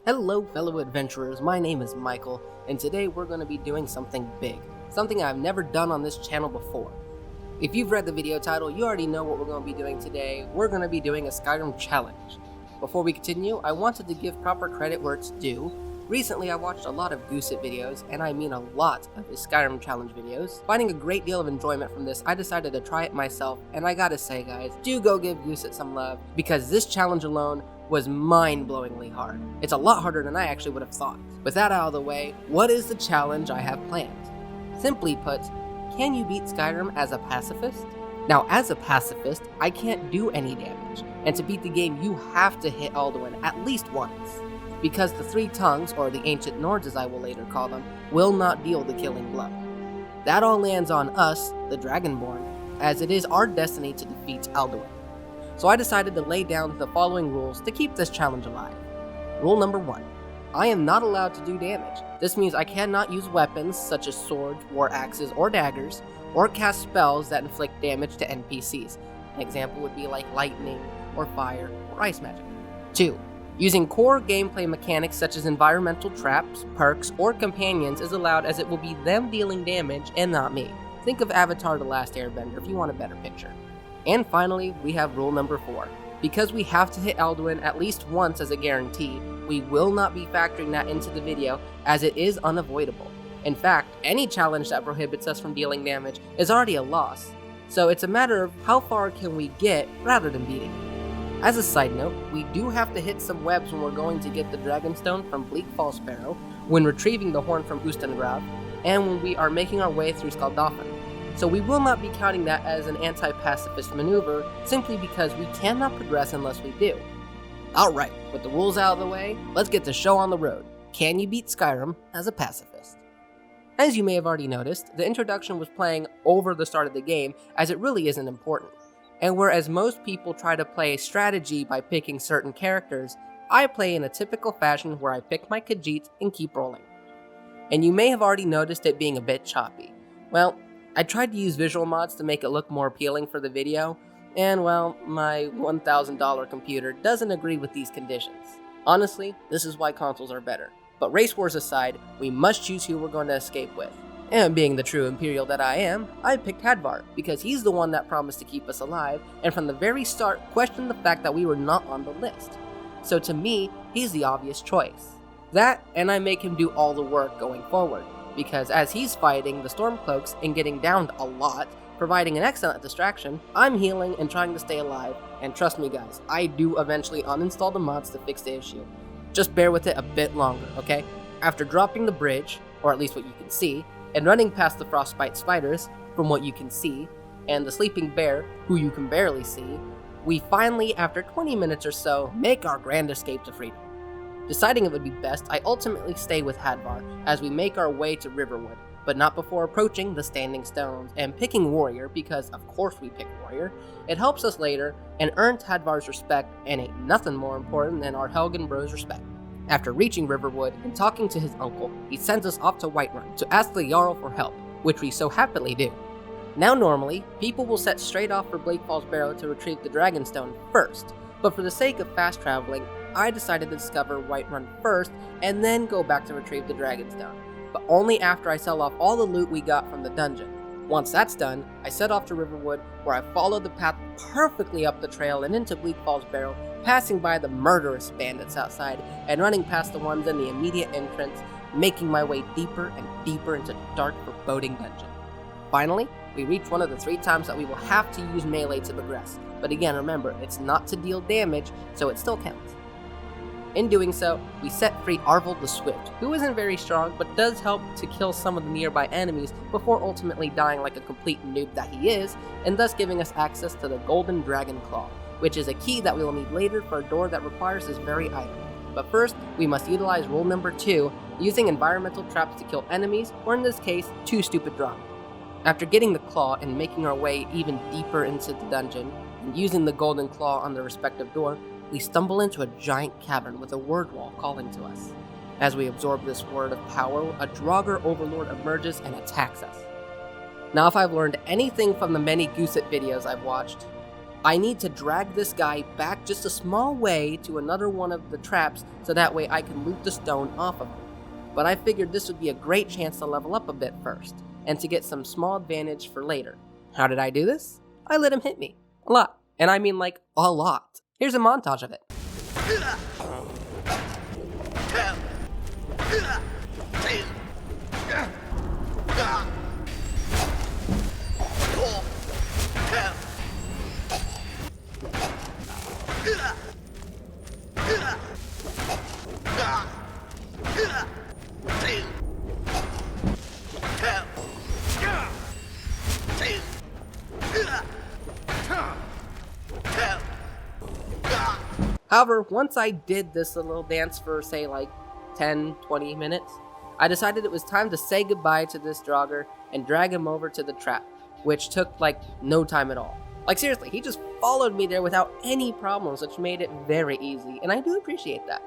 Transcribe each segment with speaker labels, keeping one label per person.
Speaker 1: Hello fellow adventurers, my name is Michael, and today we're going to be doing something big. Something I've never done on this channel before. If you've read the video title, you already know what we're going to be doing today. We're going to be doing a Skyrim challenge. Before we continue, I wanted to give proper credit where it's due. Recently I watched a lot of Goosit videos, and I mean a lot of his Skyrim challenge videos. Finding a great deal of enjoyment from this, I decided to try it myself, and I gotta say guys, do go give Goosit some love, because this challenge alone was mind-blowingly hard. It's a lot harder than I actually would have thought. With that out of the way, what is the challenge I have planned? Simply put, can you beat Skyrim as a pacifist? Now, as a pacifist, I can't do any damage, and to beat the game you have to hit Alduin at least once, because the Three Tongues, or the Ancient Nords as I will later call them, will not deal the killing blow. That all lands on us, the Dragonborn, as it is our destiny to defeat Alduin. So I decided to lay down the following rules to keep this challenge alive. Rule number 1. I am not allowed to do damage. This means I cannot use weapons such as swords, war axes, or daggers, or cast spells that inflict damage to NPCs. An example would be like lightning, or fire, or ice magic. 2. Using core gameplay mechanics such as environmental traps, perks, or companions is allowed, as it will be them dealing damage and not me. Think of Avatar: The Last Airbender if you want a better picture. And finally, we have rule number 4. Because we have to hit Alduin at least once as a guarantee, we will not be factoring that into the video, as it is unavoidable. In fact, any challenge that prohibits us from dealing damage is already a loss, so it's a matter of how far can we get rather than beating it. As a side note, we do have to hit some webs when we're going to get the Dragonstone from Bleak Falls Sparrow, when retrieving the horn from Ustengrav, and when we are making our way through Skaldafn. So we will not be counting that as an anti-pacifist maneuver, simply because we cannot progress unless we do. Alright, with the rules out of the way, let's get the show on the road. Can you beat Skyrim as a pacifist? As you may have already noticed, the introduction was playing over the start of the game, as it really isn't important. And whereas most people try to play a strategy by picking certain characters, I play in a typical fashion where I pick my Khajiit and keep rolling. And you may have already noticed it being a bit choppy. Well, I tried to use visual mods to make it look more appealing for the video, and well, my $1,000 computer doesn't agree with these conditions. Honestly, this is why consoles are better. But race wars aside, we must choose who we're going to escape with. And being the true Imperial that I am, I picked Hadvar, because he's the one that promised to keep us alive, and from the very start questioned the fact that we were not on the list. So to me, he's the obvious choice. That, and I make him do all the work going forward, because as he's fighting the Stormcloaks and getting downed a lot, providing an excellent distraction, I'm healing and trying to stay alive, and trust me guys, I do eventually uninstall the mods to fix the issue. Just bear with it a bit longer, okay? After dropping the bridge, or at least what you can see, and running past the frostbite spiders, from what you can see, and the sleeping bear, who you can barely see, we finally, after 20 minutes or so, make our grand escape to freedom. Deciding it would be best, I ultimately stay with Hadvar as we make our way to Riverwood, but not before approaching the Standing Stones and picking Warrior, because of course we pick Warrior. It helps us later and earns Hadvar's respect, and ain't nothing more important than our Helgen bro's respect. After reaching Riverwood and talking to his uncle, he sends us off to Whiterun to ask the Jarl for help, which we so happily do. Now normally, people will set straight off for Bleak Falls Barrow to retrieve the Dragonstone first, but for the sake of fast traveling, I decided to discover Whiterun first and then go back to retrieve the Dragonstone, but only after I sell off all the loot we got from the dungeon. Once that's done, I set off to Riverwood, where I followed the path perfectly up the trail and into Bleak Falls Barrow, passing by the murderous bandits outside and running past the ones in the immediate entrance, making my way deeper and deeper into the dark, foreboding dungeon. Finally, we reach one of the 3 times that we will have to use melee to progress, but again remember, it's not to deal damage, so it still counts. In doing so, we set free Arvold the Swift, who isn't very strong but does help to kill some of the nearby enemies before ultimately dying like a complete noob that he is, and thus giving us access to the Golden Dragon Claw, which is a key that we will need later for a door that requires this very item. But first, we must utilize rule number 2, using environmental traps to kill enemies, or in this case, 2 stupid drop. After getting the claw and making our way even deeper into the dungeon, and using the golden claw on the respective door, we stumble into a giant cavern with a word wall calling to us. As we absorb this word of power, a Draugr overlord emerges and attacks us. Now if I've learned anything from the many Goosit videos I've watched, I need to drag this guy back just a small way to another one of the traps so that way I can loot the stone off of him. But I figured this would be a great chance to level up a bit first, and to get some small advantage for later. How did I do this? I let him hit me. A lot. And I mean like a lot. Here's a montage of it. However, once I did this little dance for say like 10-20 minutes, I decided it was time to say goodbye to this Draugr and drag him over to the trap, which took like no time at all. Like seriously, he just followed me there without any problems, which made it very easy, and I do appreciate that.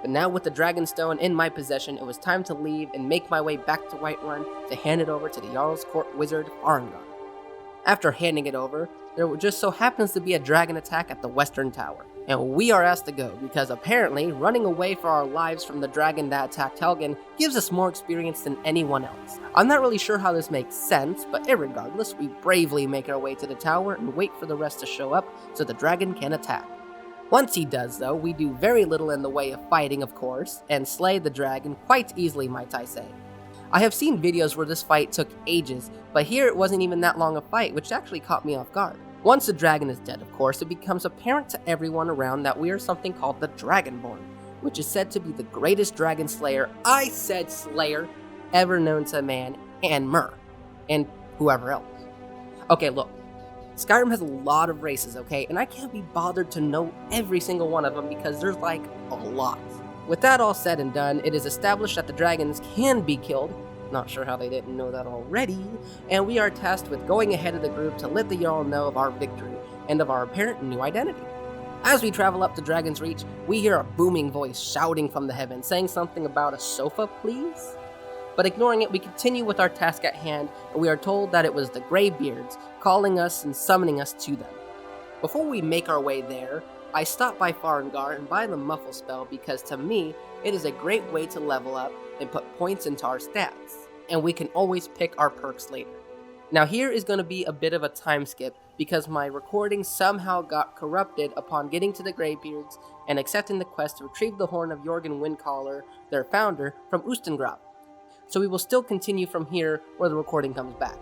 Speaker 1: But now with the Dragonstone in my possession, it was time to leave and make my way back to Whiterun to hand it over to the Jarl's Court wizard Farengar. After handing it over, there just so happens to be a dragon attack at the Western Tower, and we are asked to go because apparently running away for our lives from the dragon that attacked Helgen gives us more experience than anyone else. I'm not really sure how this makes sense, but irregardless, we bravely make our way to the tower and wait for the rest to show up so the dragon can attack. Once he does though, we do very little in the way of fighting of course, and slay the dragon quite easily might I say. I have seen videos where this fight took ages, but here it wasn't even that long a fight, which actually caught me off guard. Once the dragon is dead, of course, it becomes apparent to everyone around that we are something called the Dragonborn, which is said to be the greatest dragon slayer, I said slayer, ever known to man and Mer, and whoever else. Okay, look, Skyrim has a lot of races, okay, and I can't be bothered to know every single one of them because there's like a lot. With that all said and done, it is established that the dragons can be killed, not sure how they didn't know that already, and we are tasked with going ahead of the group to let the Jarl know of our victory and of our apparent new identity. As we travel up to Dragon's Reach, we hear a booming voice shouting from the heavens, saying something about a sofa, please? But ignoring it, we continue with our task at hand, and we are told that it was the Greybeards calling us and summoning us to them. Before we make our way there, I stop by Farengar and buy the Muffle spell because to me, it is a great way to level up and put points into our stats, and we can always pick our perks later. Now here is going to be a bit of a time skip because my recording somehow got corrupted upon getting to the Greybeards and accepting the quest to retrieve the horn of Jorgen Windcaller, their founder, from Ustengrav. So we will still continue from here where the recording comes back.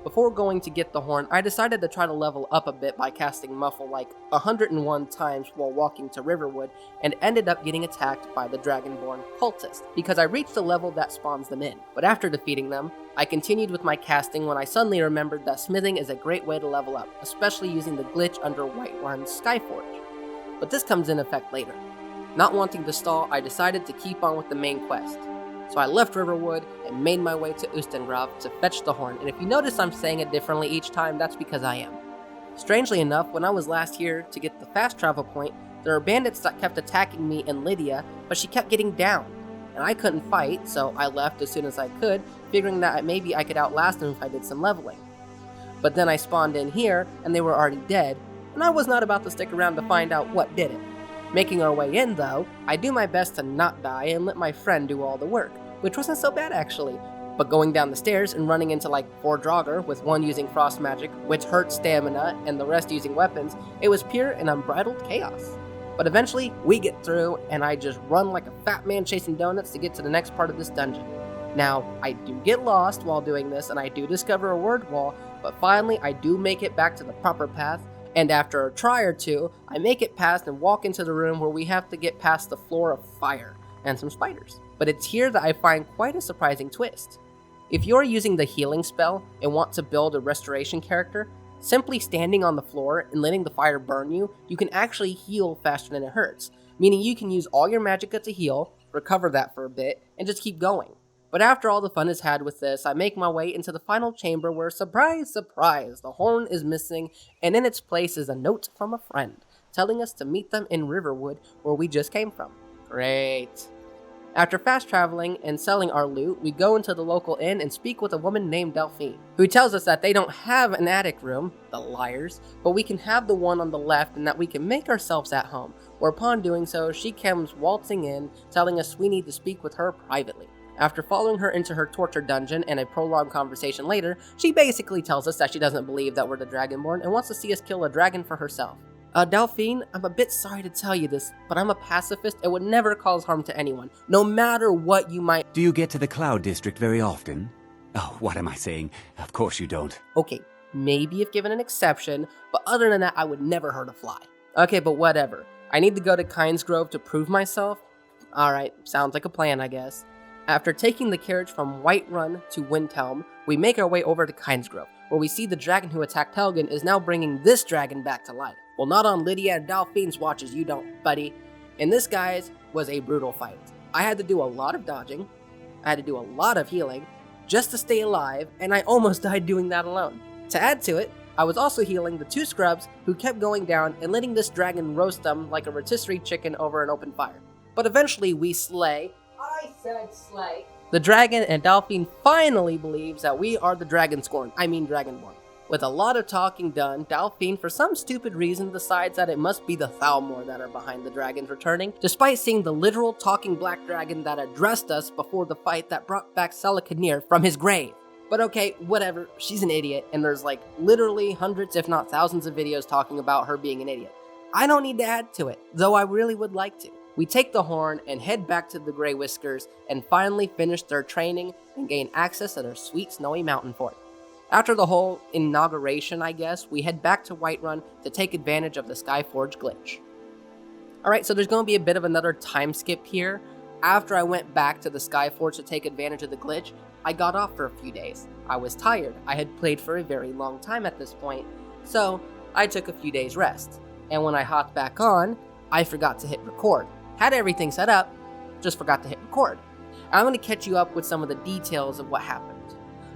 Speaker 1: Before going to get the horn, I decided to try to level up a bit by casting Muffle like 101 times while walking to Riverwood, and ended up getting attacked by the Dragonborn cultist, because I reached the level that spawns them in. But after defeating them, I continued with my casting when I suddenly remembered that smithing is a great way to level up, especially using the glitch under Whiterun's Skyforge. But this comes in effect later. Not wanting to stall, I decided to keep on with the main quest. So I left Riverwood and made my way to Ustengrav to fetch the horn, and if you notice I'm saying it differently each time, that's because I am. Strangely enough, when I was last here to get the fast travel point, there were bandits that kept attacking me and Lydia, but she kept getting down, and I couldn't fight, so I left as soon as I could, figuring that maybe I could outlast them if I did some leveling. But then I spawned in here, and they were already dead, and I was not about to stick around to find out what did it. Making our way in though, I do my best to not die and let my friend do all the work, which wasn't so bad actually. But going down the stairs and running into like 4 Draugr, with one using frost magic, which hurt stamina, and the rest using weapons, it was pure and unbridled chaos. But eventually, we get through, and I just run like a fat man chasing donuts to get to the next part of this dungeon. Now, I do get lost while doing this, and I do discover a word wall, but finally I do make it back to the proper path, and after a try or two, I make it past and walk into the room where we have to get past the floor of fire, and some spiders. But it's here that I find quite a surprising twist. If you're using the healing spell and want to build a restoration character, simply standing on the floor and letting the fire burn you, you can actually heal faster than it hurts, meaning you can use all your magicka to heal, recover that for a bit, and just keep going. But after all the fun is had with this, I make my way into the final chamber where, surprise, surprise, the horn is missing, and in its place is a note from a friend, telling us to meet them in Riverwood where we just came from. Great. After fast traveling and selling our loot, we go into the local inn and speak with a woman named Delphine, who tells us that they don't have an attic room, the liars, but we can have the one on the left and that we can make ourselves at home, whereupon doing so, she comes waltzing in, telling us we need to speak with her privately. After following her into her torture dungeon and a prolonged conversation later, she basically tells us that she doesn't believe that we're the Dragonborn and wants to see us kill a dragon for herself. Delphine, I'm a bit sorry to tell you this, but I'm a pacifist and would never cause harm to anyone, no matter what you might—
Speaker 2: Do you get to the Cloud District very often? Oh, what am I saying? Of course you don't.
Speaker 1: Okay, maybe if given an exception, but other than that, I would never hurt a fly. Okay, but whatever. I need to go to Kynes Grove to prove myself? Alright, sounds like a plan, I guess. After taking the carriage from Whiterun to Windhelm, we make our way over to Kynes Grove, where we see the dragon who attacked Helgen is now bringing this dragon back to life. Well, not on Lydia and Delphine's watches, you don't, buddy. And this, guys, was a brutal fight. I had to do a lot of dodging, I had to do a lot of healing, just to stay alive, and I almost died doing that alone. To add to it, I was also healing the 2 scrubs who kept going down and letting this dragon roast them like a rotisserie chicken over an open fire. But eventually we slay— I said slay— the dragon, and Delphine finally believes that we are the Dragonborn. With a lot of talking done, Delphine, for some stupid reason, decides that it must be the Thalmor that are behind the dragons returning, despite seeing the literal talking black dragon that addressed us before the fight that brought back Selakanir from his grave. But okay, whatever, she's an idiot, and there's like literally hundreds if not thousands of videos talking about her being an idiot. I don't need to add to it, though I really would like to. We take the horn and head back to the Grey Whiskers and finally finish their training and gain access to their sweet snowy mountain fort. After the whole inauguration, I guess, we head back to Whiterun to take advantage of the Skyforge glitch. Alright, so there's going to be a bit of another time skip here. After I went back to the Skyforge to take advantage of the glitch, I got off for a few days. I was tired. I had played for a very long time at this point, so I took a few days rest. And when I hopped back on, I forgot to hit record. Had everything set up, just forgot to hit record. I'm going to catch you up with some of the details of what happened.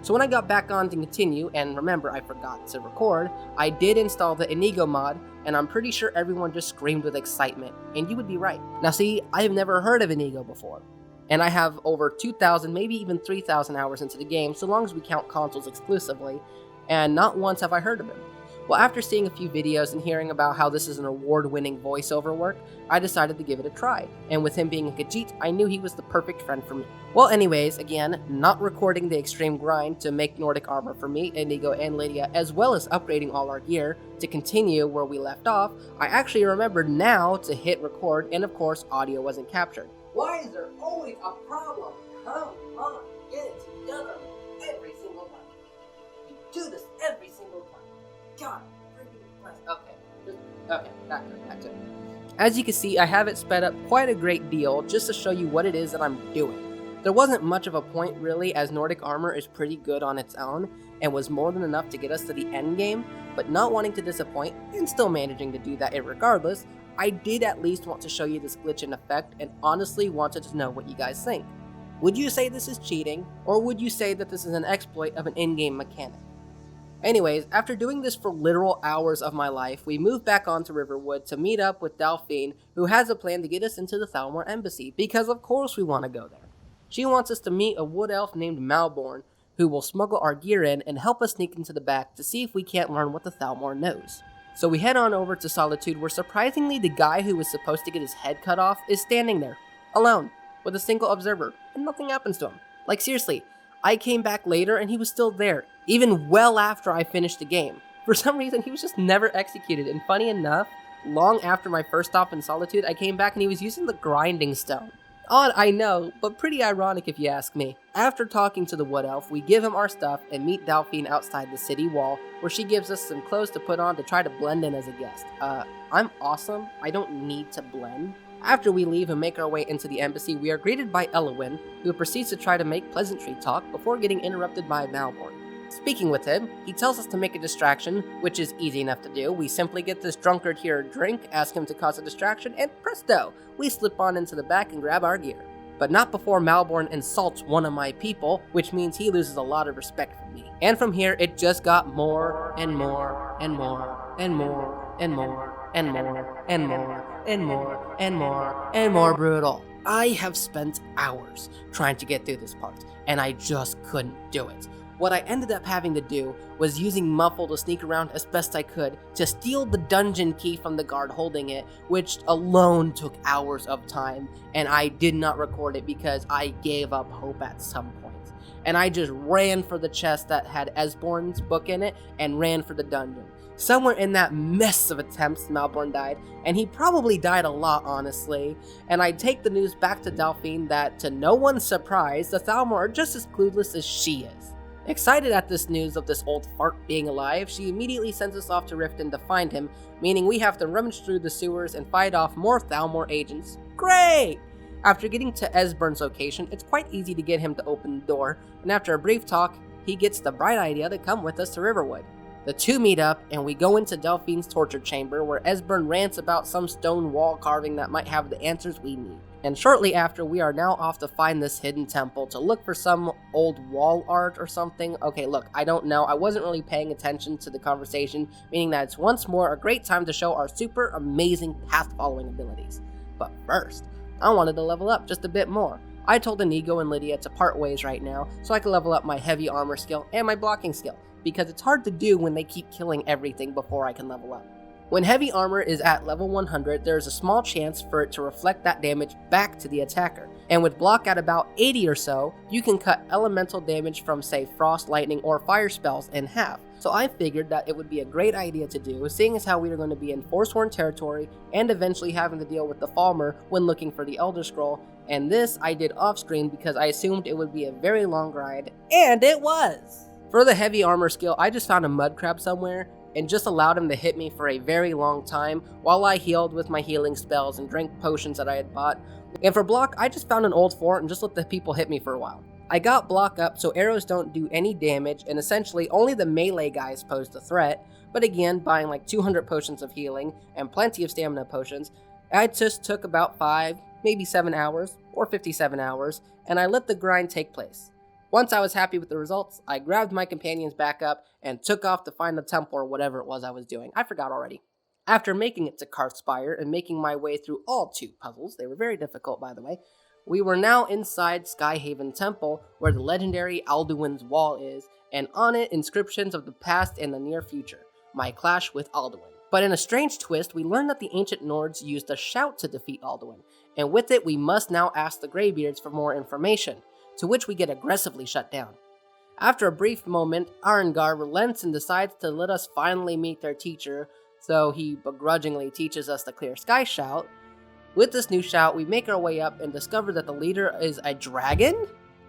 Speaker 1: So when I got back on to continue, and remember I forgot to record, I did install the Inigo mod, and I'm pretty sure everyone just screamed with excitement, and you would be right. Now see, I have never heard of Inigo before, and I have over 2,000, maybe even 3,000 hours into the game, so long as we count consoles exclusively, and not once have I heard of him. Well, after seeing a few videos and hearing about how this is an award-winning voiceover work, I decided to give it a try, and with him being a Khajiit, I knew he was the perfect friend for me. Well, anyways, again, not recording the extreme grind to make Nordic armor for me, Inigo, and Lydia, as well as upgrading all our gear to continue where we left off, I actually remembered now to hit record, and of course, audio wasn't captured. Why is there always a problem? Come on, get it together every single time. You do this every single time. God, okay, back to it. As you can see, I have it sped up quite a great deal just to show you what it is that I'm doing. There wasn't much of a point really, as Nordic armor is pretty good on its own and was more than enough to get us to the end game, but not wanting to disappoint and still managing to do that irregardless, I did at least want to show you this glitch in effect and honestly wanted to know what you guys think. Would you say this is cheating, or would you say that this is an exploit of an in-game mechanic? Anyways, after doing this for literal hours of my life, we move back onto Riverwood to meet up with Delphine, who has a plan to get us into the Thalmor embassy, because of course we want to go there. She wants us to meet a wood elf named Malborn, who will smuggle our gear in and help us sneak into the back to see if we can't learn what the Thalmor knows. So we head on over to Solitude, where surprisingly the guy who was supposed to get his head cut off is standing there, alone, with a single observer, and nothing happens to him. Like seriously, I came back later and he was still there, even well after I finished the game. For some reason, he was just never executed, and funny enough, long after my first stop in Solitude, I came back and he was using the grinding stone. Odd, I know, but pretty ironic if you ask me. After talking to the wood elf, we give him our stuff and meet Delphine outside the city wall, where she gives us some clothes to put on to try to blend in as a guest. I'm awesome, I don't need to blend. After we leave and make our way into the embassy, we are greeted by Elowin, who proceeds to try to make pleasantry talk before getting interrupted by Malborn. Speaking with him, he tells us to make a distraction, which is easy enough to do. We simply get this drunkard here a drink, ask him to cause a distraction, and presto, we slip on into the back and grab our gear. But not before Malborn insults one of my people, which means he loses a lot of respect for me. And from here, it just got more and more and more and more and more and more and more and more and more and more brutal. I have spent hours trying to get through this part, and I just couldn't do it. What I ended up having to do was using Muffle to sneak around as best I could to steal the dungeon key from the guard holding it, which alone took hours of time, and I did not record it because I gave up hope at some point. And I just ran for the chest that had Esborn's book in it and ran for the dungeon. Somewhere in that mess of attempts, Malborn died, and he probably died a lot, honestly. And I take the news back to Delphine that, to no one's surprise, the Thalmor are just as clueless as she is. Excited at this news of this old fart being alive, she immediately sends us off to Riften to find him, meaning we have to rummage through the sewers and fight off more Thalmor agents. Great! After getting to Esbern's location, it's quite easy to get him to open the door, and after a brief talk, he gets the bright idea to come with us to Riverwood. The two meet up, and we go into Delphine's torture chamber, where Esbern rants about some stone wall carving that might have the answers we need. And shortly after, we are now off to find this hidden temple to look for some old wall art or something. Okay, look, I don't know. I wasn't really paying attention to the conversation, meaning that it's once more a great time to show our super amazing path-following abilities. But first, I wanted to level up just a bit more. I told Inigo and Lydia to part ways right now, so I can level up my heavy armor skill and my blocking skill, because it's hard to do when they keep killing everything before I can level up. When heavy armor is at level 100, there is a small chance for it to reflect that damage back to the attacker, and with block at about 80 or so, you can cut elemental damage from, say, frost, lightning, or fire spells in half. So I figured that it would be a great idea to do, seeing as how we are going to be in Forsworn territory and eventually having to deal with the Falmer when looking for the Elder Scroll, and this I did off screen because I assumed it would be a very long ride, and it was! For the heavy armor skill, I just found a mud crab somewhere and just allowed him to hit me for a very long time while I healed with my healing spells and drank potions that I had bought. And for block, I just found an old fort and just let the people hit me for a while. I got block up so arrows don't do any damage, and essentially only the melee guys posed a threat, but again, buying like 200 potions of healing and plenty of stamina potions, I just took about 5, maybe 7 hours, or 57 hours, and I let the grind take place. Once I was happy with the results, I grabbed my companions back up and took off to find the temple or whatever it was I was doing. I forgot already. After making it to Karthspire and making my way through all 2 puzzles, they were very difficult by the way, we were now inside Skyhaven Temple, where the legendary Alduin's Wall is, and on it inscriptions of the past and the near future, my clash with Alduin. But in a strange twist, we learned that the ancient Nords used a shout to defeat Alduin, and with it we must now ask the Greybeards for more information, to which we get aggressively shut down. After a brief moment, Arengar relents and decides to let us finally meet their teacher, so he begrudgingly teaches us the Clear Sky shout. With this new shout, we make our way up and discover that the leader is a dragon?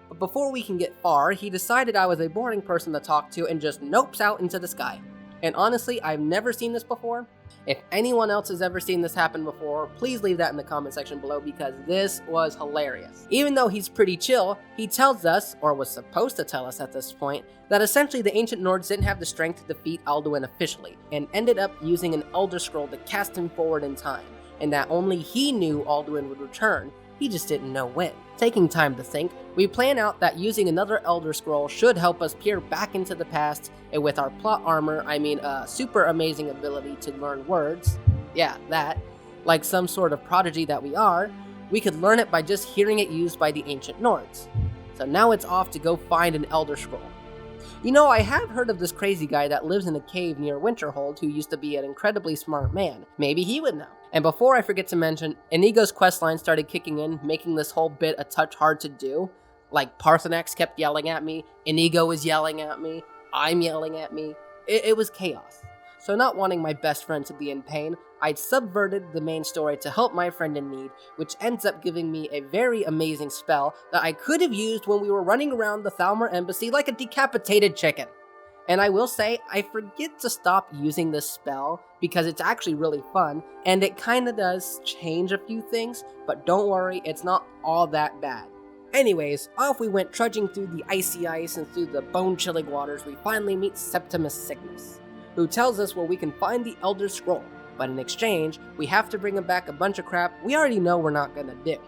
Speaker 1: But before we can get far, he decided I was a boring person to talk to and just nopes out into the sky. And honestly, I've never seen this before. If anyone else has ever seen this happen before, please leave that in the comment section below because this was hilarious. Even though he's pretty chill, he tells us, or was supposed to tell us at this point, that essentially the ancient Nords didn't have the strength to defeat Alduin officially, and ended up using an Elder Scroll to cast him forward in time, and that only he knew Alduin would return, he just didn't know when. Taking time to think, we plan out that using another Elder Scroll should help us peer back into the past, and with our plot armor, I mean a super amazing ability to learn words, yeah, that, like some sort of prodigy that we are, we could learn it by just hearing it used by the ancient Nords. So now it's off to go find an Elder Scroll. You know, I have heard of this crazy guy that lives in a cave near Winterhold who used to be an incredibly smart man. Maybe he would know. And before I forget to mention, Inigo's questline started kicking in, making this whole bit a touch hard to do. Like, Parthenax kept yelling at me, Inigo was yelling at me, I'm yelling at me. It was chaos. So not wanting my best friend to be in pain, I'd subverted the main story to help my friend in need, which ends up giving me a very amazing spell that I could have used when we were running around the Thalmor embassy like a decapitated chicken. And I will say, I forget to stop using this spell because it's actually really fun, and it kinda does change a few things, but don't worry, it's not all that bad. Anyways, off we went trudging through the icy ice and through the bone-chilling waters. We finally meet Septimus Sickness, who tells us where we can find the Elder Scroll, but in exchange, we have to bring him back a bunch of crap we already know we're not gonna do.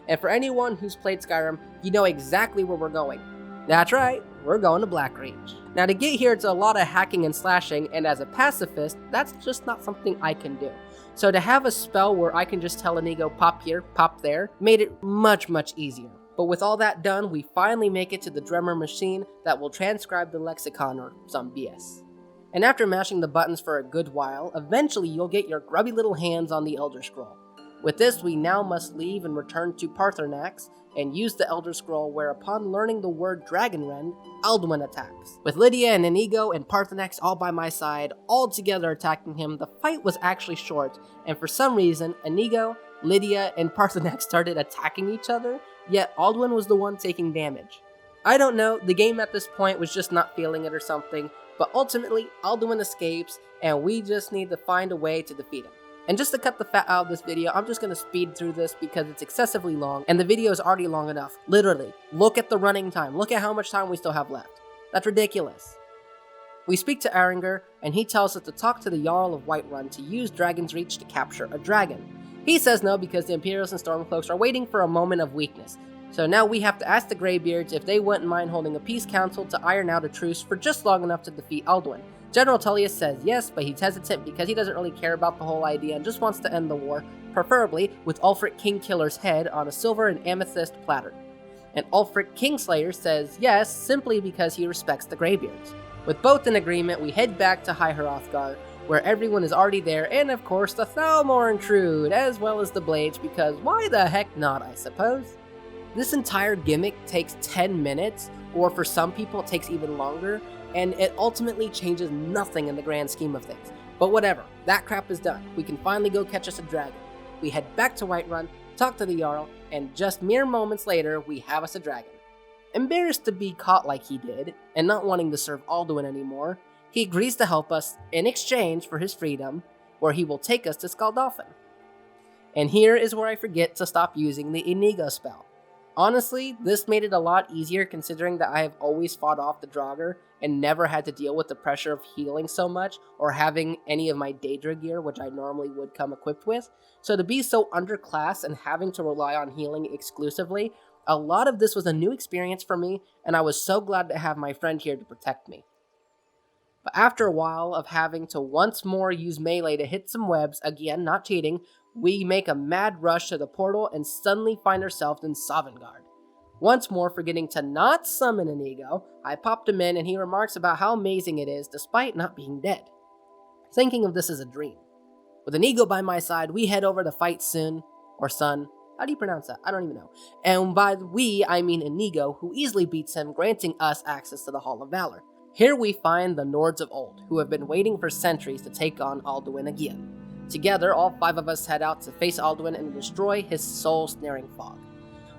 Speaker 1: And for anyone who's played Skyrim, you know exactly where we're going. That's right, we're going to Blackreach. Now to get here, it's a lot of hacking and slashing, and as a pacifist, that's just not something I can do. So to have a spell where I can just tell Inigo pop here, pop there, made it much easier. But with all that done, we finally make it to the drummer machine that will transcribe the lexicon or some BS. And after mashing the buttons for a good while, eventually you'll get your grubby little hands on the Elder Scroll. With this, we now must leave and return to Paarthurnax and use the Elder Scroll, where upon learning the word Dragonrend, Alduin attacks. With Lydia and Inigo and Paarthurnax all by my side, all together attacking him, the fight was actually short, and for some reason, Inigo, Lydia, and Paarthurnax started attacking each other, yet Alduin was the one taking damage. I don't know, the game at this point was just not feeling it or something, but ultimately, Alduin escapes, and we just need to find a way to defeat him. And just to cut the fat out of this video, I'm just going to speed through this because it's excessively long, and the video is already long enough. Literally, look at the running time. Look at how much time we still have left. That's ridiculous. We speak to Aringer, and he tells us to talk to the Jarl of Whiterun to use Dragon's Reach to capture a dragon. He says no because the Imperials and Stormcloaks are waiting for a moment of weakness. So now we have to ask the Greybeards if they wouldn't mind holding a peace council to iron out a truce for just long enough to defeat Alduin. General Tullius says yes, but he's hesitant because he doesn't really care about the whole idea and just wants to end the war, preferably with Ulfric Kingkiller's head on a silver and amethyst platter. And Ulfric Kingslayer says yes, simply because he respects the Greybeards. With both in agreement, we head back to High Hrothgar, where everyone is already there, and of course the Thalmor intrude, as well as the Blades, because why the heck not, I suppose? This entire gimmick takes 10 minutes, or for some people it takes even longer, and it ultimately changes nothing in the grand scheme of things. But whatever, that crap is done. We can finally go catch us a dragon. We head back to Whiterun, talk to the Jarl, and just mere moments later, we have us a dragon. Embarrassed to be caught like he did, and not wanting to serve Alduin anymore, he agrees to help us in exchange for his freedom, where he will take us to Skaldolfin. And here is where I forget to stop using the Inigo spell. Honestly, this made it a lot easier considering that I have always fought off the Draugr and never had to deal with the pressure of healing so much or having any of my Daedra gear, which I normally would come equipped with. So to be so underclass and having to rely on healing exclusively, a lot of this was a new experience for me, and I was so glad to have my friend here to protect me. But after a while of having to once more use melee to hit some webs, again not cheating, we make a mad rush to the portal and suddenly find ourselves in Sovngarde. Once more forgetting to not summon Inigo, I popped him in and he remarks about how amazing it is despite not being dead. Thinking of this as a dream. With Inigo by my side, we head over to fight Sun, or Sun. How do you pronounce that? I don't even know. And by we, I mean Inigo, who easily beats him, granting us access to the Hall of Valor. Here we find the Nords of Old, who have been waiting for centuries to take on Alduin again. Together, all 5 of us head out to face Alduin and destroy his soul-snaring fog.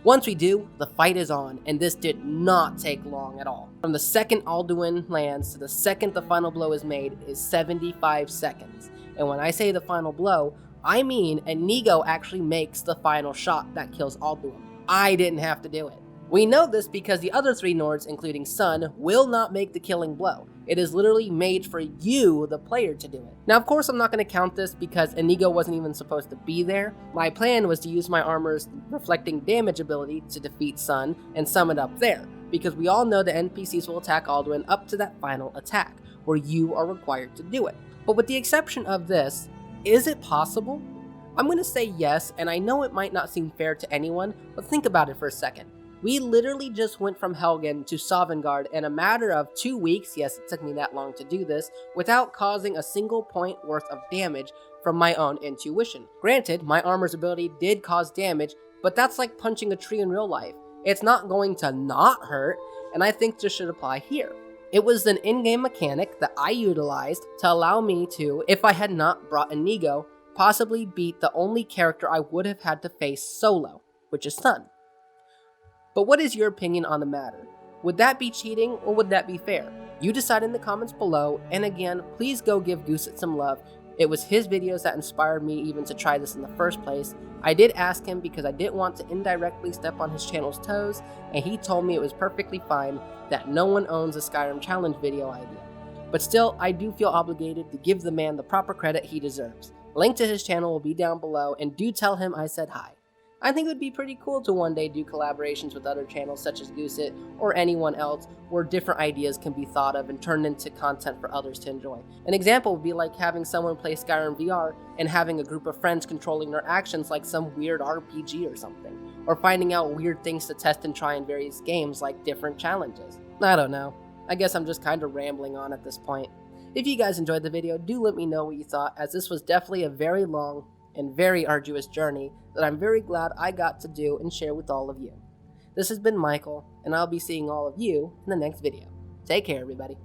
Speaker 1: Once we do, the fight is on, and this did not take long at all. From the second Alduin lands to the second the final blow is made is 75 seconds. And when I say the final blow, I mean Inigo actually makes the final shot that kills Alduin. I didn't have to do it. We know this because the other 3 Nords, including Sun, will not make the killing blow. It is literally made for you, the player, to do it. Now, of course, I'm not going to count this because Inigo wasn't even supposed to be there. My plan was to use my armor's reflecting damage ability to defeat Sun and sum it up there, because we all know the NPCs will attack Alduin up to that final attack, where you are required to do it. But with the exception of this, is it possible? I'm going to say yes, and I know it might not seem fair to anyone, but think about it for a second. We literally just went from Helgen to Sovngarde in a matter of 2 weeks, yes, it took me that long to do this, without causing a single point worth of damage from my own intuition. Granted, my armor's ability did cause damage, but that's like punching a tree in real life. It's not going to not hurt, and I think this should apply here. It was an in-game mechanic that I utilized to allow me to, if I had not brought Inigo, possibly beat the only character I would have had to face solo, which is Sun. But what is your opinion on the matter? Would that be cheating or would that be fair? You decide in the comments below, and again, please go give Gooset some love. It was his videos that inspired me even to try this in the first place. I did ask him because I didn't want to indirectly step on his channel's toes, and he told me it was perfectly fine that no one owns a Skyrim challenge video idea. But still, I do feel obligated to give the man the proper credit he deserves. Link to his channel will be down below, and do tell him I said hi. I think it would be pretty cool to one day do collaborations with other channels such as Goosit or anyone else where different ideas can be thought of and turned into content for others to enjoy. An example would be like having someone play Skyrim VR and having a group of friends controlling their actions like some weird RPG or something, or finding out weird things to test and try in various games like different challenges. I don't know. I guess I'm just kind of rambling on at this point. If you guys enjoyed the video, do let me know what you thought, as this was definitely a very long and very arduous journey that I'm very glad I got to do and share with all of you. This has been Michael, and I'll be seeing all of you in the next video. Take care, everybody.